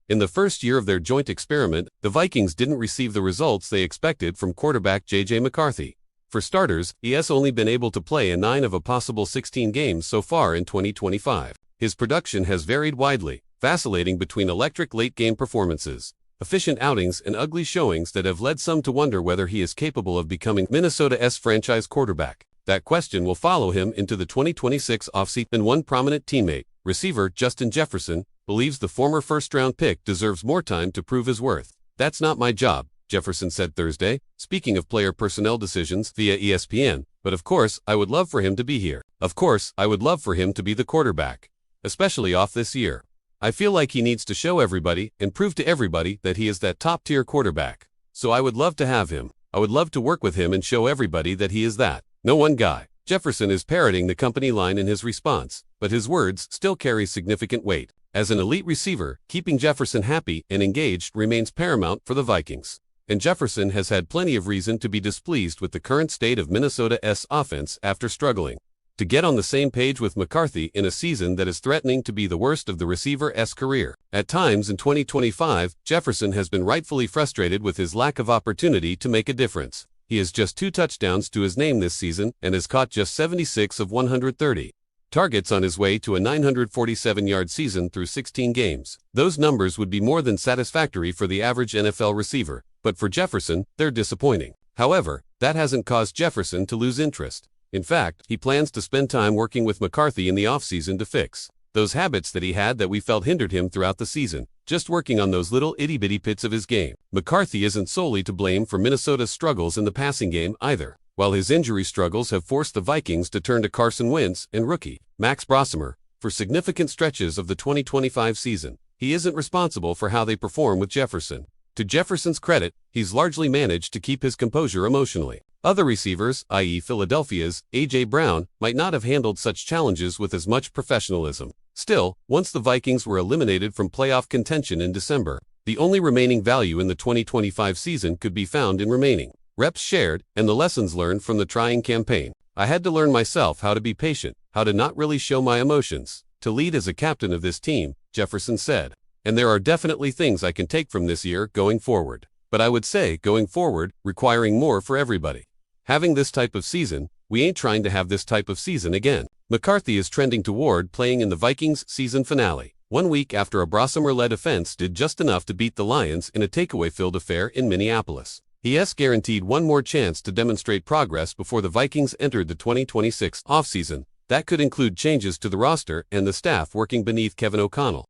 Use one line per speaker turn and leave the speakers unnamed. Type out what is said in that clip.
In the first year of their joint experiment, the Vikings didn't receive the results they expected from quarterback J.J. McCarthy. For starters, he has only been able to play in 9 of a possible 16 games so far in 2025. His production has varied widely, vacillating between electric late-game performances, efficient outings, and ugly showings that have led some to wonder whether he is capable of becoming Minnesota's franchise quarterback. That question will follow him into the 2026 offseason, and one prominent teammate, receiver Justin Jefferson, believes the former first-round pick deserves more time to prove his worth. "That's not my job," Jefferson said Thursday, speaking of player personnel decisions via ESPN, "but of course, I would love for him to be here. Of course, I would love for him to be the quarterback. Especially off this year. I feel like he needs to show everybody and prove to everybody that he is that top-tier quarterback. So I would love to have him. I would love to work with him and show everybody that he is that. No one guy." Jefferson is parroting the company line in his response, but his words still carry significant weight. As an elite receiver, keeping Jefferson happy and engaged remains paramount for the Vikings. And Jefferson has had plenty of reason to be displeased with the current state of Minnesota's offense after struggling to get on the same page with McCarthy in a season that is threatening to be the worst of the receiver's career. At times in 2025, Jefferson has been rightfully frustrated with his lack of opportunity to make a difference. He has just 2 touchdowns to his name this season and has caught just 76 of 130 targets on his way to a 947-yard season through 16 games. Those numbers would be more than satisfactory for the average NFL receiver, but for Jefferson, they're disappointing. However, that hasn't caused Jefferson to lose interest. In fact, he plans to spend time working with McCarthy in the offseason to fix those habits that he had that we felt hindered him throughout the season, just working on those little itty-bitty bits of his game. McCarthy isn't solely to blame for Minnesota's struggles in the passing game either. While his injury struggles have forced the Vikings to turn to Carson Wentz and rookie Max Brossemer for significant stretches of the 2025 season, he isn't responsible for how they perform with Jefferson. To Jefferson's credit, he's largely managed to keep his composure emotionally. Other receivers, i.e. Philadelphia's A.J. Brown, might not have handled such challenges with as much professionalism. Still, once the Vikings were eliminated from playoff contention in December, the only remaining value in the 2025 season could be found in remaining reps shared and the lessons learned from the trying campaign. "I had to learn myself how to be patient, how to not really show my emotions, to lead as a captain of this team," Jefferson said. "And there are definitely things I can take from this year going forward. But I would say, going forward, requiring more for everybody. Having this type of season, we ain't trying to have this type of season again." McCarthy is trending toward playing in the Vikings' season finale, 1 week after a Brossemer-led offense did just enough to beat the Lions in a takeaway-filled affair in Minneapolis. He has guaranteed one more chance to demonstrate progress before the Vikings entered the 2026 offseason. That could include changes to the roster and the staff working beneath Kevin O'Connell.